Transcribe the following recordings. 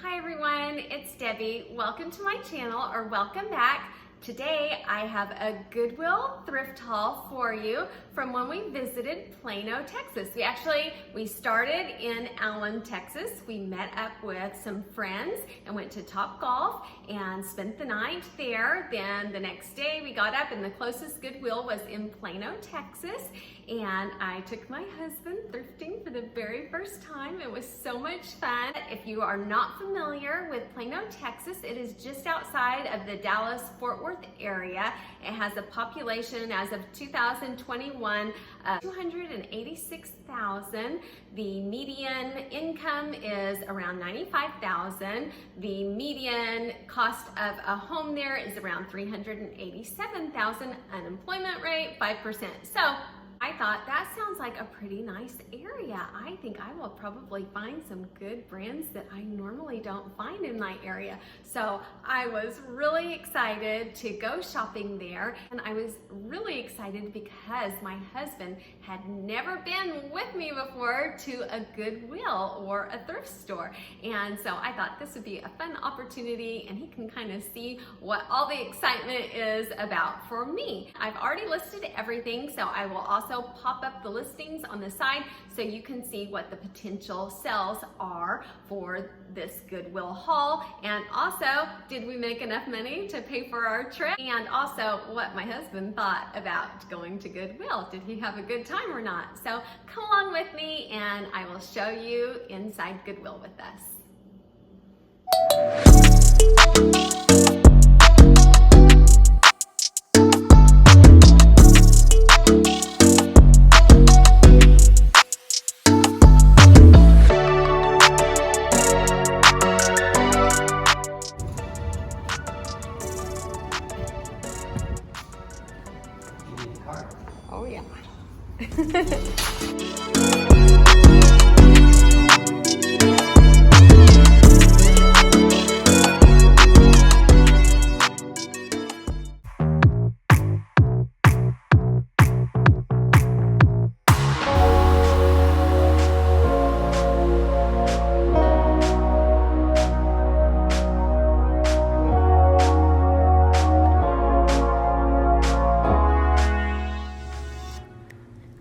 Hi everyone, it's Debbie. Welcome to my channel, or welcome back. Today I have a Goodwill thrift haul for you from when we visited Plano, Texas. We started in Allen, Texas. We met up with some friends and went to Topgolf and spent the night there. Then the next day we got up and the closest Goodwill was in Plano, Texas. And I took my husband thrifting for the very first time. It was so much fun. If you are not familiar with Plano, Texas, it is just outside of the Dallas-Fort Worth area. It has a population as of 2021 of 286,000. The median income is around 95,000. The median cost of a home there is around 387,000. Unemployment rate 5%. So I thought that sounds like a pretty nice area. I think I will probably find some good brands that I normally don't find in my area. So I was really excited to go shopping there, and I was really excited because my husband had never been with me before to a Goodwill or a thrift store. And so I thought this would be a fun opportunity, and he can kind of see what all the excitement is about for me. I've already listed everything, so I will also pop up the listings on the side so you can see what the potential sales are for this Goodwill haul. And also, did we make enough money to pay for our trip? And also what my husband thought about going to Goodwill. Did he have a good time or not? So come along with me and I will show you inside Goodwill with us. Oh yeah.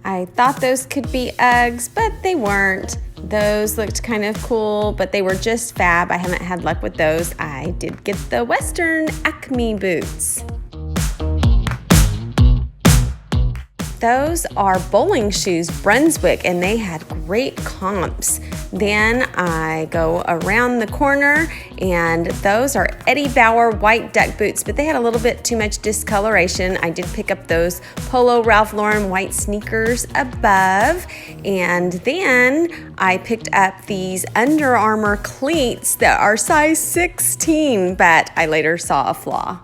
I thought those could be Uggs, but they weren't. Those looked kind of cool, but they were just fab. I haven't had luck with those. I did get the Western Acme boots. Those are bowling shoes, Brunswick, and they had great comps. Then I go around the corner, and those are Eddie Bauer white duck boots, but they had a little bit too much discoloration. I did pick up those Polo Ralph Lauren white sneakers above, and then I picked up these Under Armour cleats that are size 16, but I later saw a flaw.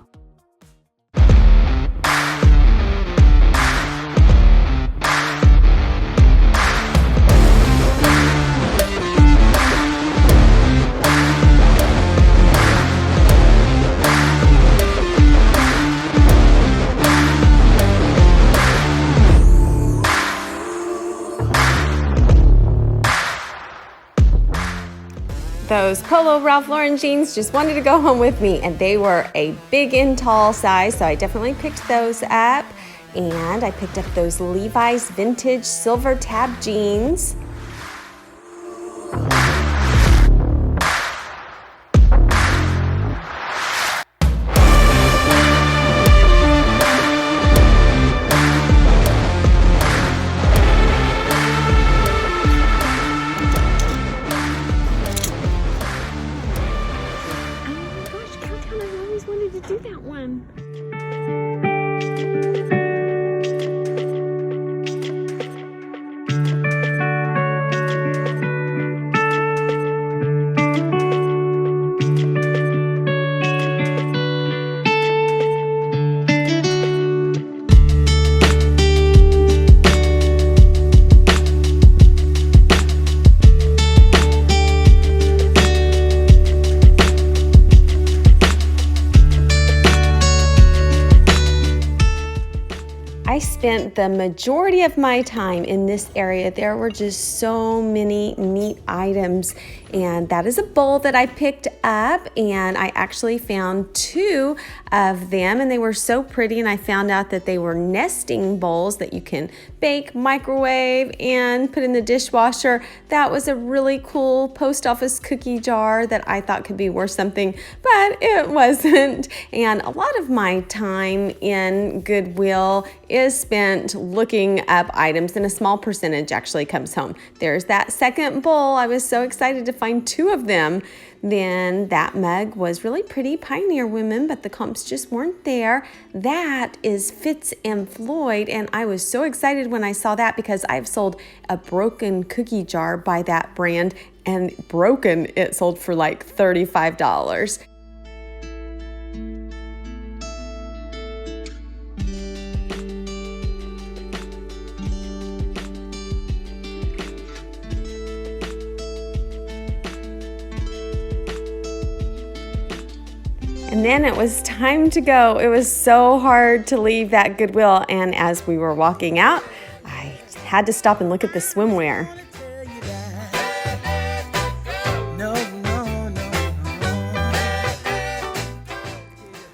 Those Polo Ralph Lauren jeans just wanted to go home with me, and they were a big and tall size, so I definitely picked those up. And I picked up those Levi's vintage silver tab jeans. Do that one. I spent the majority of my time in this area. There were just so many neat items And that is a bowl that I picked up, and I actually found 2 of them, and they were so pretty, and I found out that they were nesting bowls that you can bake, microwave, and put in the dishwasher. That was a really cool post office cookie jar that I thought could be worth something, but it wasn't. And a lot of my time in Goodwill is spent looking up items, and a small percentage actually comes home. There's that second bowl. I was so excited to find 2 of them. Then that mug was really pretty, Pioneer Women, but the comps just weren't there. That is Fitz and Floyd, and I was so excited when I saw that because I've sold a broken cookie jar by that brand, and broken, it sold for like $35. And then it was time to go. It was so hard to leave that Goodwill, and as we were walking out, I had to stop and look at the swimwear.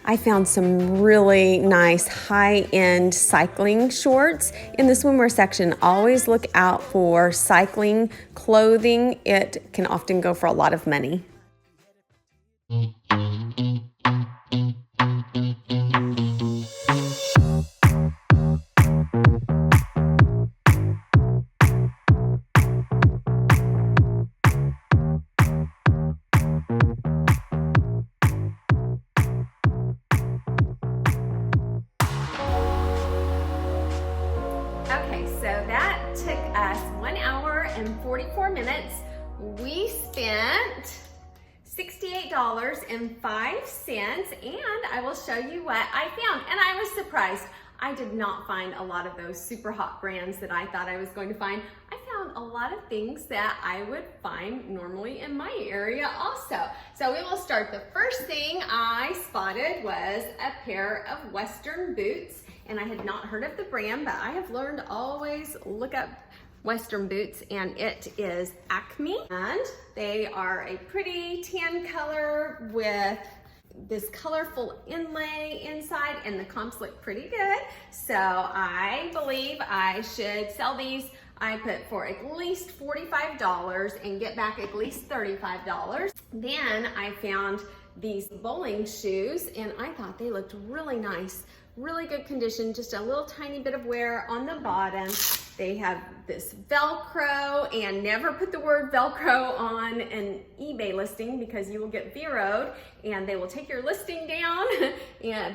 I found some really nice high-end cycling shorts in the swimwear section. Always look out for cycling clothing. It can often go for a lot of money. That took us 1 hour and 44 minutes. We spent $68.05, and I will show you what I found. And I was surprised. I did not find a lot of those super hot brands that I thought I was going to find. I found a lot of things that I would find normally in my area also. So we will start. The first thing I spotted was a pair of Western boots, and I had not heard of the brand, but I have learned always look up Western boots, and it is Acme, and they are a pretty tan color with this colorful inlay inside, and the comps look pretty good. So I believe I should sell these. I put for at least $45 and get back at least $35. Then I found these bowling shoes, and I thought they looked really nice. Really good condition, just a little tiny bit of wear on the bottom. They have this Velcro, and never put the word Velcro on an eBay listing because you will get zeroed and they will take your listing down.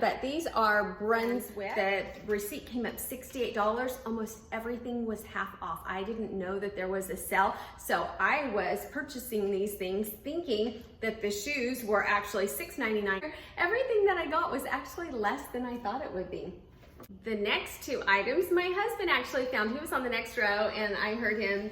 But these are Brunswick. The receipt came up $68. Almost everything was half off. I didn't know that there was a sale, so I was purchasing these things thinking that the shoes were actually $6.99. Everything that I got was actually less than I thought it would be. The next 2 items my husband actually found. He was on the next row, and I heard him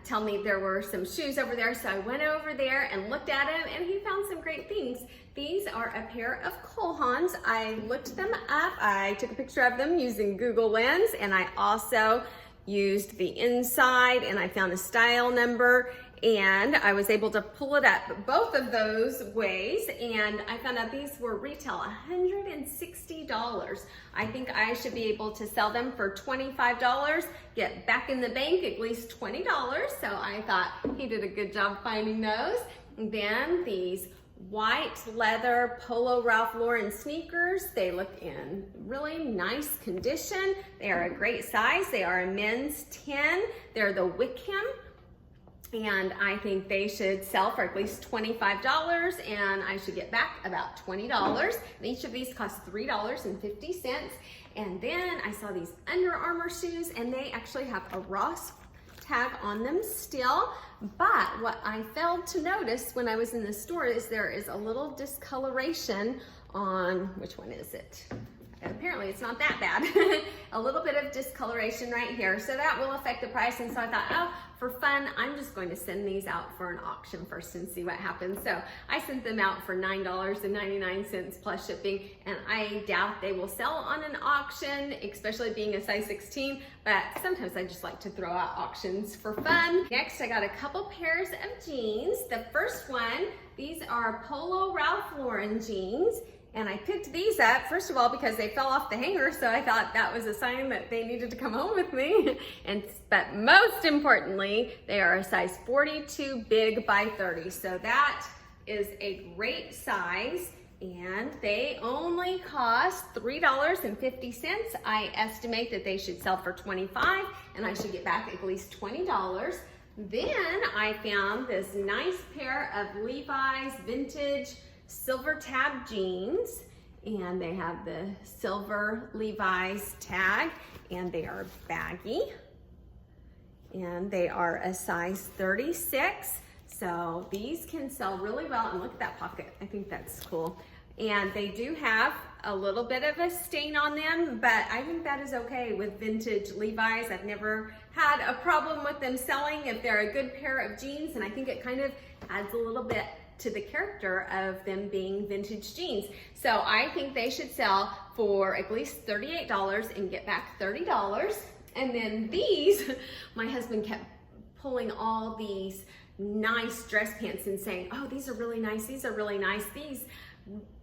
tell me there were some shoes over there, so I went over there and looked at him, and he found some great things. These are a pair of Haans. I looked them up. I took a picture of them using Google Lens, and I also used the inside, and I found a style number, and I was able to pull it up both of those ways, and I found out these were retail $160. I think I should be able to sell them for $25, get back in the bank at least $20. So I thought he did a good job finding those. And then these white leather Polo Ralph Lauren sneakers. They look in really nice condition. They are a great size. They are a men's 10. They're the Wickham, and I think they should sell for at least $25, and I should get back about $20. And each of these cost $3.50. And then I saw these Under Armour shoes, and they actually have a Ross tag on them still. But what I failed to notice when I was in the store is there is a little discoloration on, which one is it? Apparently it's not that bad. A little bit of discoloration right here, so that will affect the price. And so I thought, oh, for fun, I'm just going to send these out for an auction first and see what happens. So I sent them out for $9.99 plus shipping, and I doubt they will sell on an auction, especially being a size 16, but sometimes I just like to throw out auctions for fun. Next, I got a couple pairs of jeans. The first one, these are Polo Ralph Lauren jeans. And I picked these up, first of all, because they fell off the hanger, so I thought that was a sign that they needed to come home with me. But most importantly, they are a size 42 big by 30. So that is a great size, and they only cost $3.50. I estimate that they should sell for $25, and I should get back at least $20. Then I found this nice pair of Levi's vintage silver tab jeans, and they have the silver Levi's tag, and they are baggy, and they are a size 36. So these can sell really well. And look at that pocket, I think that's cool. And they do have a little bit of a stain on them, but I think that is okay with vintage Levi's. I've never had a problem with them selling if they're a good pair of jeans, and I think it kind of adds a little bit to the character of them being vintage jeans. So I think they should sell for at least $38 and get back $30. And then these, my husband kept pulling all these nice dress pants and saying, oh, these are really nice, these are really nice. These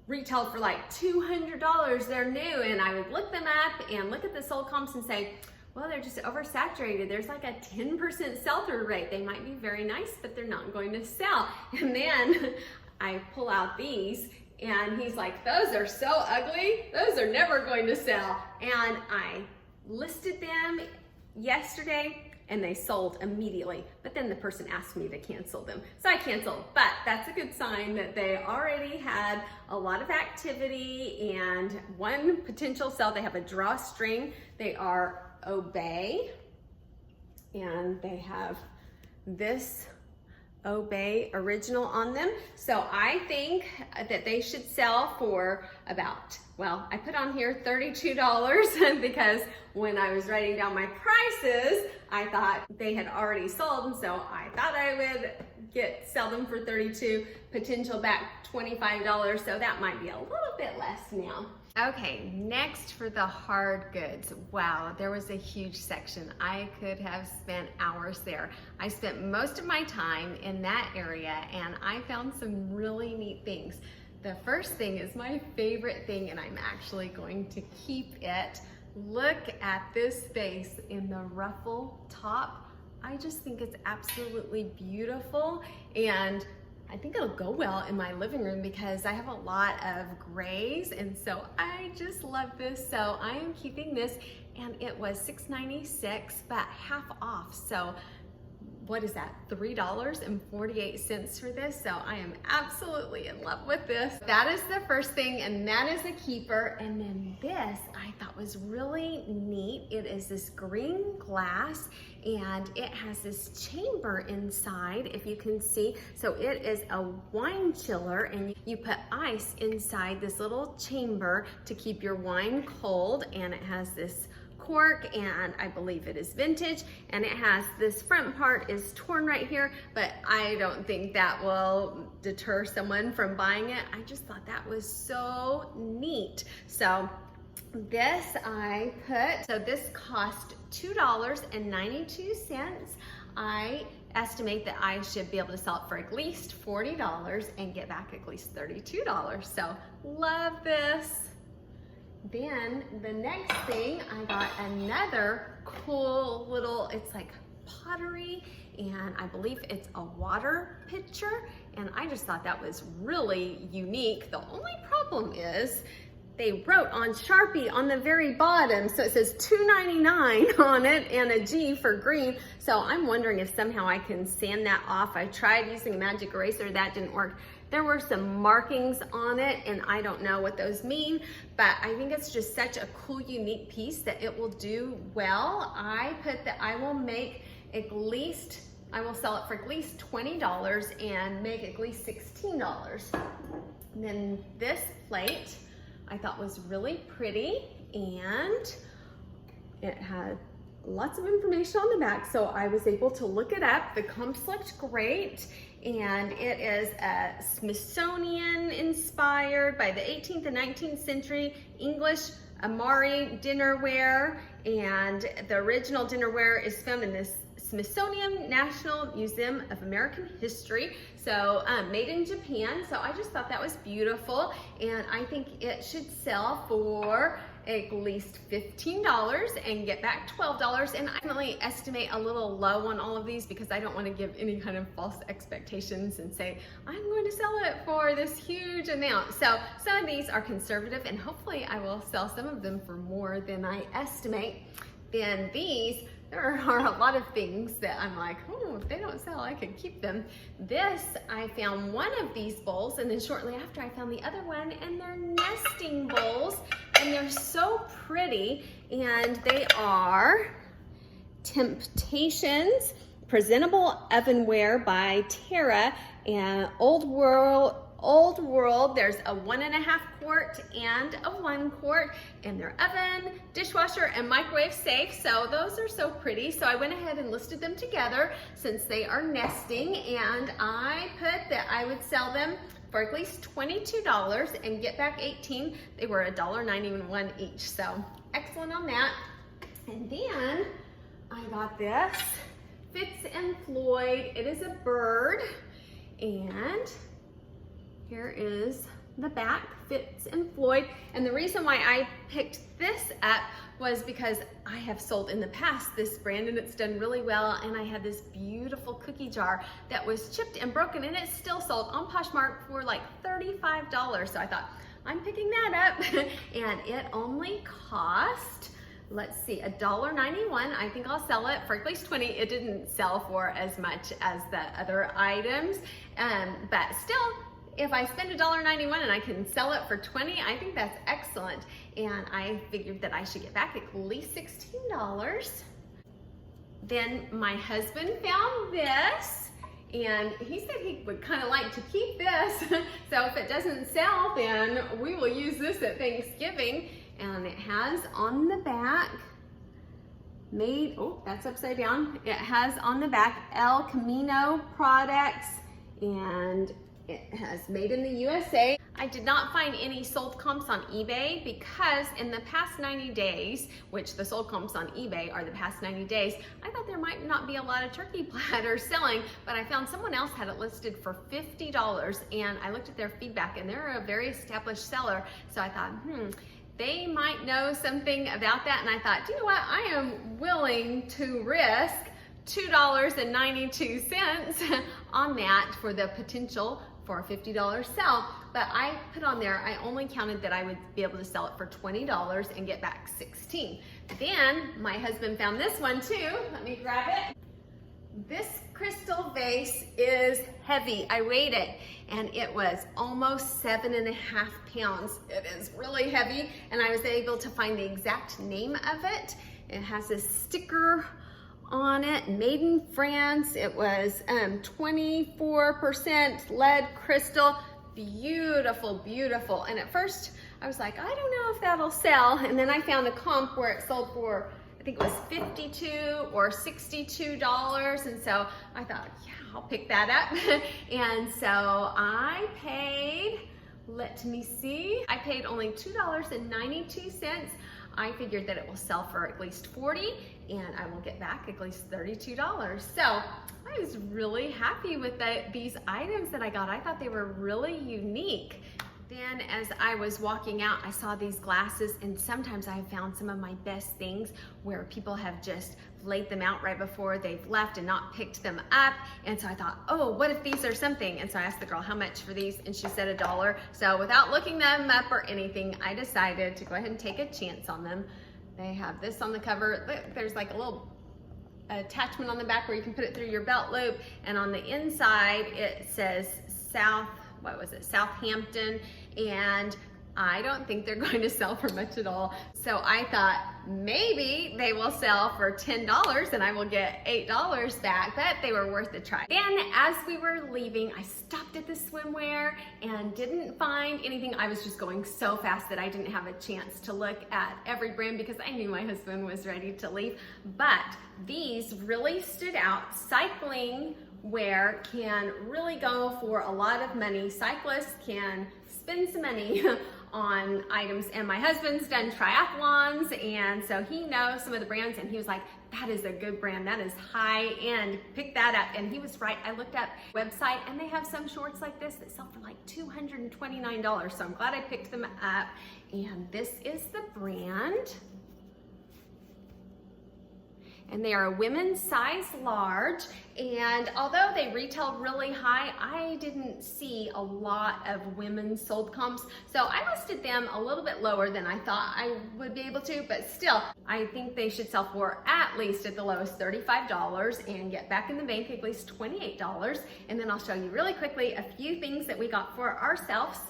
retail for like $200, they're new. And I would look them up and look at the sold comps and say, well, they're just oversaturated. There's like a 10% sell-through rate. They might be very nice, but they're not going to sell. And then I pull out these, and he's like, those are so ugly. Those are never going to sell. And I listed them yesterday, and they sold immediately. But then the person asked me to cancel them. So I canceled, but that's a good sign that they already had a lot of activity and one potential sell. They have a drawstring. They are Obey, and they have this Obey original on them. So I think that they should sell for about, well, I put on here $32 because when I was writing down my prices, I thought they had already sold, and so I thought I would sell them for $32, potential back $25, so that might be a little bit less now. Okay, next for the hard goods. Wow, there was a huge section. I could have spent hours there. I spent most of my time in that area, and I found some really neat things. The first thing is my favorite thing, and I'm actually going to keep it. Look at this vase in the ruffle top. I just think it's absolutely beautiful, and I think it'll go well in my living room because I have a lot of grays, and so I just love this. So I am keeping this, and it was $6.96, but half off. So what is that, $3.48 for this? So I am absolutely in love with this. That is the first thing, and that is a keeper. And then this I thought was really neat. It is this green glass, and it has this chamber inside, if you can see. So it is a wine chiller, and you put ice inside this little chamber to keep your wine cold, and it has this cork, and I believe it is vintage, and it has this front part is torn right here, but I don't think that will deter someone from buying it. I just thought that was so neat. So this I put, so this cost $2.92. I estimate that I should be able to sell it for at least $40 and get back at least $32. So love this. Then the next thing, I got another cool little, it's like pottery, and I believe it's a water pitcher, and I just thought that was really unique. The only problem is they wrote on Sharpie on the very bottom, so it says $2.99 on it and a G for green. So I'm wondering if somehow I can sand that off. I tried using a magic eraser, that didn't work. There were some markings on it, and I don't know what those mean, but I think it's just such a cool, unique piece that it will do well. I put that I will make at least, I will sell it for at least $20 and make at least $16. And then this plate I thought was really pretty, and it had lots of information on the back, so I was able to look it up. The comps looked great, and it is a Smithsonian inspired by the 18th and 19th century English Amari dinnerware, and the original dinnerware is found in this Smithsonian National Museum of American History, so made in Japan. So I just thought that was beautiful, and I think it should sell for at least $15 and get back $12. And I definitely estimate a little low on all of these because I don't want to give any kind of false expectations and say I'm going to sell it for this huge amount. So some of these are conservative, and hopefully I will sell some of them for more than I estimate. Then these, there are a lot of things that I'm like, oh, if they don't sell, I could keep them. This, I found one of these bowls, and then shortly after I found the other one, and they're nesting bowls, and they're so pretty, and they are Temptations Presentable Ovenware by Tara, and Old World, there's a 1.5 quart and a 1 quart, and they're oven, dishwasher, and microwave safe. So those are so pretty. So I went ahead and listed them together since they are nesting, and I put that I would sell them for at least $22 and get back $18. They were $1.91 each. So excellent on that. And then I got this Fitz and Floyd. It is a bird, and here is the back, Fitz and Floyd. And the reason why I picked this up was because I have sold in the past this brand, and it's done really well. And I had this beautiful cookie jar that was chipped and broken, and it's still sold on Poshmark for like $35. So I thought, I'm picking that up. And it only cost, let's see, $1.91. I think I'll sell it for at least $20. It didn't sell for as much as the other items, but still, if I spend $1.91 and I can sell it for $20, I think that's excellent. And I figured that I should get back at least $16. Then my husband found this, and he said he would kind of like to keep this. So if it doesn't sell, then we will use this at Thanksgiving. And it has on the back, made, oh, that's upside down. It has on the back El Camino products, and it has made in the USA. I did not find any sold comps on eBay because in the past 90 days, which the sold comps on eBay are the past 90 days, I thought there might not be a lot of turkey platters selling, but I found someone else had it listed for $50, and I looked at their feedback, and they're a very established seller. So I thought, they might know something about that, and I thought, you know what, I am willing to risk $2.92 on that for the potential for a $50 sell. But I put on there, I only counted that I would be able to sell it for $20 and get back $16. Then my husband found this one too. Let me grab it. This crystal vase is heavy. I weighed it, and it was almost 7.5 pounds. It is really heavy, and I was able to find the exact name of it. It has a sticker on it, made in France. It was 24% lead crystal. Beautiful, beautiful. And at first I was like, I don't know if that'll sell. And then I found a comp where it sold for, I think it was $52 or $62. And so I thought, yeah, I'll pick that up. And so I paid, let me see, I paid only $2.92. I figured that it will sell for at least $40, and I will get back at least $32. So I was really happy with these items that I got. I thought they were really unique. Then as I was walking out, I saw these glasses, and sometimes I have found some of my best things where people have just laid them out right before they've left and not picked them up. And so I thought, oh, what if these are something? And so I asked the girl how much for these, and she said $1. So without looking them up or anything, I decided to go ahead and take a chance on them. They have this on the cover. There's like a little attachment on the back where you can put it through your belt loop, and on the inside it says Southampton, and I don't think they're going to sell for much at all. So I thought maybe they will sell for $10 and I will get $8 back, but they were worth a try. Then as we were leaving, I stopped at the Swimwear and didn't find anything. I was just going so fast that I didn't have a chance to look at every brand because I knew my husband was ready to leave. But these really stood out. Cycling wear can really go for a lot of money. Cyclists can spend some money on items, and my husband's done triathlons, and so he knows some of the brands, and he was like, that is a good brand, that is high end, pick that up. And he was right. I looked up website and they have some shorts like this that sell for like $229, so I'm glad I picked them up. And this is the brand, and they are a women's size large. And although they retailed really high, I didn't see a lot of women's sold comps. So I listed them a little bit lower than I thought I would be able to, but still, I think they should sell for at least at the lowest $35 and get back in the bank at least $28. And then I'll show you really quickly a few things that we got for ourselves.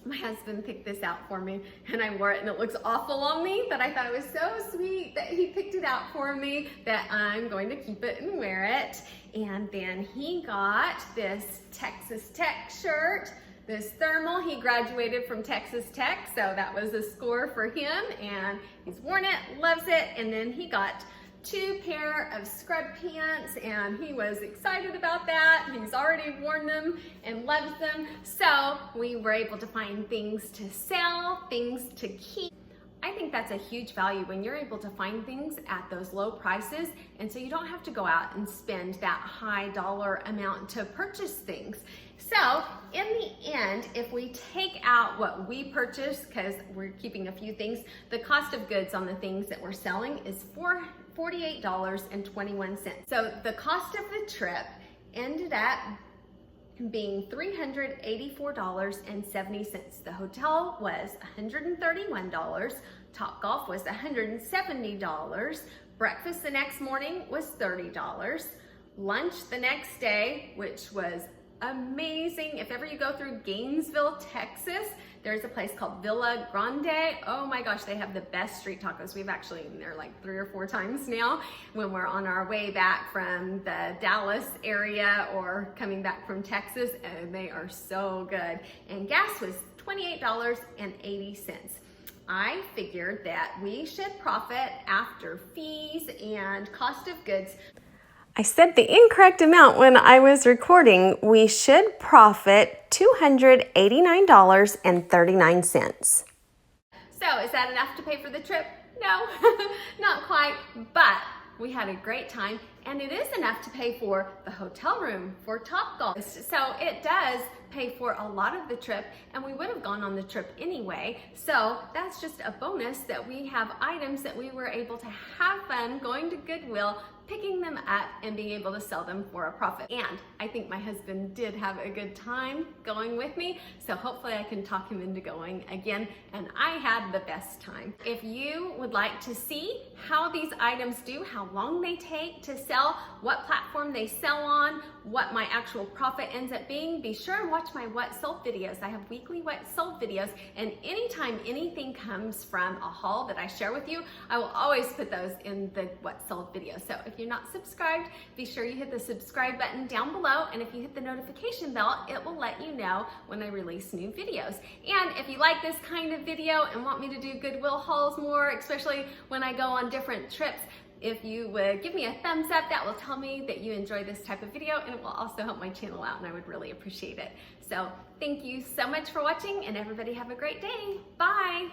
My husband picked this out for me and I wore it and it looks awful on me, but I thought it was so sweet that he picked it out for me that I'm going to keep it and wear it. And then he got this Texas Tech shirt, this thermal. He graduated from Texas Tech, so that was a score for him, and he's worn it, loves it. And then he got 2 pair of scrub pants and he was excited about that. He's already worn them and loves them. So we were able to find things to sell, things to keep. I think that's a huge value when you're able to find things at those low prices, and so you don't have to go out and spend that high dollar amount to purchase things. So in the end, if we take out what we purchased, because we're keeping a few things, the cost of goods on the things that we're selling is $48.21. So the cost of the trip ended up being $384.70. The hotel was $131. Topgolf was $170. Breakfast the next morning was $30. Lunch the next day, which was amazing. If ever you go through Gainesville, Texas, there's a place called Villa Grande. Oh my gosh, they have the best street tacos. We've actually eaten there like 3 or 4 times now when we're on our way back from the Dallas area or coming back from Texas, and they are so good. And gas was $28.80. I figured that we should profit after fees and cost of goods. I said the incorrect amount when I was recording. We should profit $289.39. So is that enough to pay for the trip? No, not quite, but we had a great time, and it is enough to pay for the hotel room for Topgolf. So it does pay for a lot of the trip, and we would have gone on the trip anyway. So that's just a bonus that we have items that we were able to have fun going to Goodwill, picking them up and being able to sell them for a profit. And I think my husband did have a good time going with me, so hopefully I can talk him into going again, and I had the best time. If you would like to see how these items do, how long they take to sell, what platform they sell on, what my actual profit ends up being, be sure and watch my what sold videos. I have weekly what sold videos, and anytime anything comes from a haul that I share with you, I will always put those in the what sold video. So if you're not subscribed, be sure you hit the subscribe button down below, and if you hit the notification bell, it will let you know when I release new videos. And if you like this kind of video and want me to do Goodwill hauls more, especially when I go on different trips, if you would give me a thumbs up, that will tell me that you enjoy this type of video, and it will also help my channel out, and I would really appreciate it. So thank you so much for watching, and everybody have a great day. Bye.